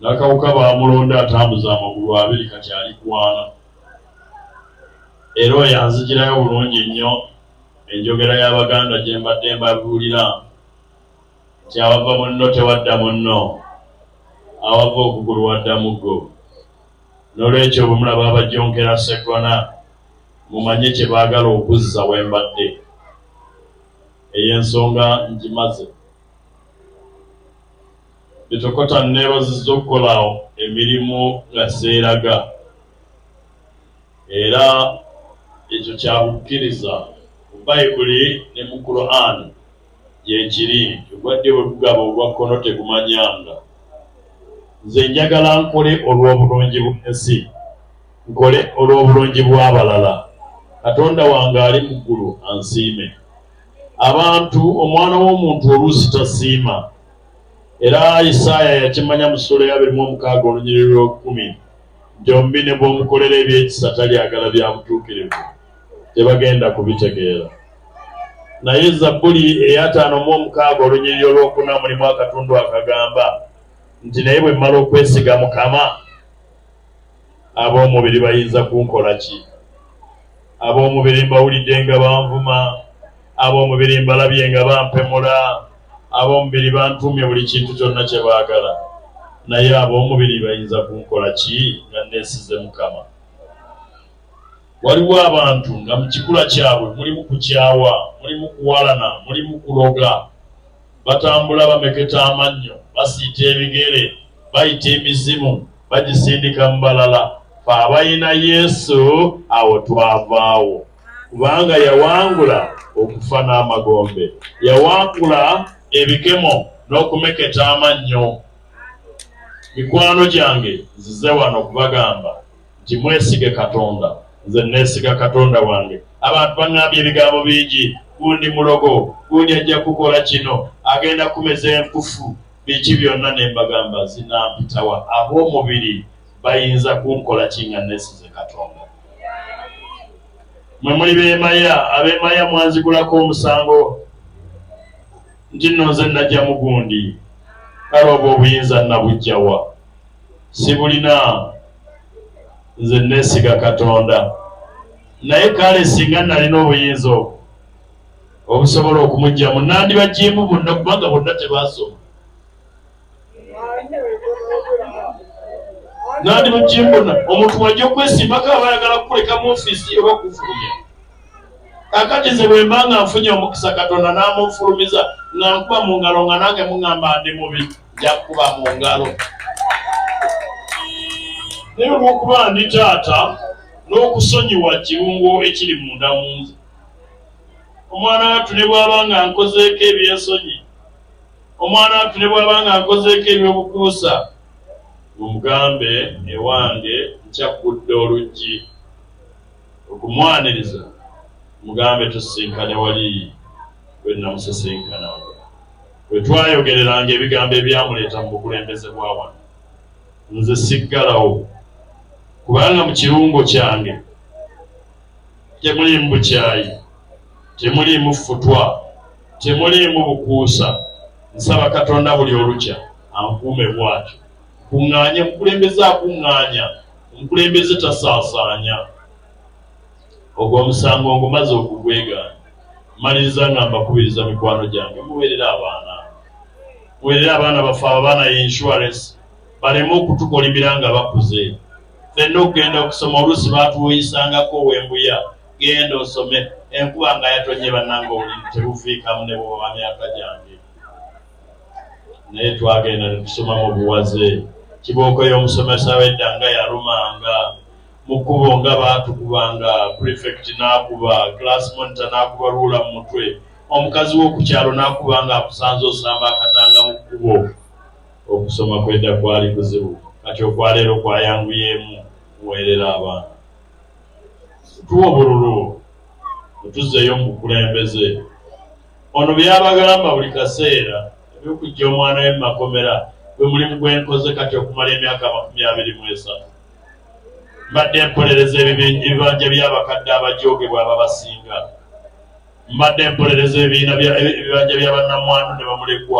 nakawuka bamulonda atambuza amagulu abiri kati ali kwana. Era yanzigirayo bulungi nnyo enjogera y'Abaganda gye mbadde mbabuulira nti awava munno tewadda munno, awava okugulu wadda muggo. N'olwekyo bwe mulaba abajjonkera Sseggona mumanye kye baagala okuzza we mbadde. Ey'ensonga ngimaze. Bitokota neebazizza okukola emirimu nga seeraga. Era ekyo kyabukkiriza mu Bayibuli ne mu Qur'an gyekiri, ogwadde bwe gugaba ogwa kkono tegumanyanga. Nze njagala nkole olw'obulungi bw'ensi, nkole olw'obulungi bw'abalala. Katonda wange ali mu ggulu ansiime. Abantu omwana w'omuntu oluusi tasiima. Era Isaaya yakimanya mu Ssuula ya 26 olunyiriri lw'okumi nti omubi ne bw'omukolera ebyekisa talyagala bya butuukirivu, tebagenda kubitegeera. Naye Zabbuli eya 56 olunyiriri olw'okuna mulimu akatundu akagamba nti naye bwe mmala okwesiga Mukama, ab'omubiri bayinza kunkola ki? Ab'omubiri mbawulidde nga banvuma, ab'omubiri mbalabye nga bampemula, ab'omubiri bantuumye buli kintu kyonna kye baagala. Naye ab'omubiri bayinza kunkola ki nga neesize Mukama? Waliwo abantu nga mu kikula kyabwe mulimu kukyawa, mulimu kuwalana, mulimu kuloga. Batambula bameketa amannyo, basiita ebigere, bayita emizimu, bagisindika mu balala. Fe abalina Yesu awo twavaawo, kubanga yawangula okufa n'amagombe, yawangula ebikemo n'okumeketa amannyo. Mikwano gyange nzize wano kubagamba nti mwesige Katonda. Nze neesiga Katonda wange. Abantu baŋŋambye ebigambo bingi, gundi mulogo, gundi ajja kukola kino, agenda kumeza enfufu, biki byonna ne mbagamba zinampitawa. Ab'omubiri bayinza kunkola ki nga neesize Katonda? Mwe muli beemaya, ab'emaya mwanzigulako omusango nti nno nze najja mu gundi. Kale obwo obuyinza nabujjawa? Sibulina. Nze neesiga Katonda. Naye kale singa nalina obuyinza obwo obusobola okumugyamu, nandibajjimbu bonna kubanga bonna tebaasoma. Nandibajjimbu bonna. Omuntu wajja okwesimbako aba ayagala kukuleka mu ofiisi oba okufulumya. Kakati nze bwe mba nga nfunye omukisa Katonda n'amunfulumiza nga nkuba mu ngalo nga nange muŋŋamba ndi mubi, nja kukuba mu ngalo. Naye olw'okuba ndi taata n'okusonyiwa kirungo ekiri munda mu nze, omwana wattu ne bw'aba nga nkozeeko ebyensonyi, omwana wattu ne bw'aba nga nkozeeko ebyobukuusa, mumugambe ewange nkyakudde oluggi okumwaniriza, mugambe tusisinkane wali bwe namusisinkana. Bwe twayogereranga ebigambo ebyamuleeta mu bukulembeze bwa wano, nze siggalawo, kubanga mu kirungo kyange temuliimu bukyayi, temuliimu ffutwa, temuliimu bukuusa. Nsaba Katonda buli olukya ankuume bw'atyo. Kuŋŋaanye mukulembeze akuŋŋaanya, omukulembeze tasaasaanya. Ogwo omusango ngumaze okugwegaanya. Maliriza nga mbakubiriza mikwano gyange, muweerere abaana. Muweerere abaana baffe abaana insurance, baleme okutukolimira nga bakuze. Ffenna okugenda okusoma oluusi baatuwuyisangako ow'embuya, genda osome, enkuba nga yatonye bannanga olulimi tebufiikamu ne bwoba myaka gyange. Naye twagenda ne tusoma mu buwaze. Kibooko y'omusomesa w'edda nga yalumanga, mu kkubo nga baatukubanga, prefect n'akuba, class monitor n'akuba ruula mu mutwe, omukazi w'okukyalo n'akuba nga akusanze osamba akatanga mu kkubo. Okusoma kwedda kwali kuzibu, kati okwaleero kwayanguyemu. Muweerere abaana. Tuwa obululu, mutuzzeeyo mu bukulembeze. Ono byabagamba buli kaseera ebyokujja omwana we mu makomera gwe mulimu gwe nkoze kati okumala emyaka 23. Mbadde mpolereza ebibanja by'abakadde abajoogebwa ababasinga. Mbadde mpolereza ebibanja by'abannamwandu ne bamulekwa.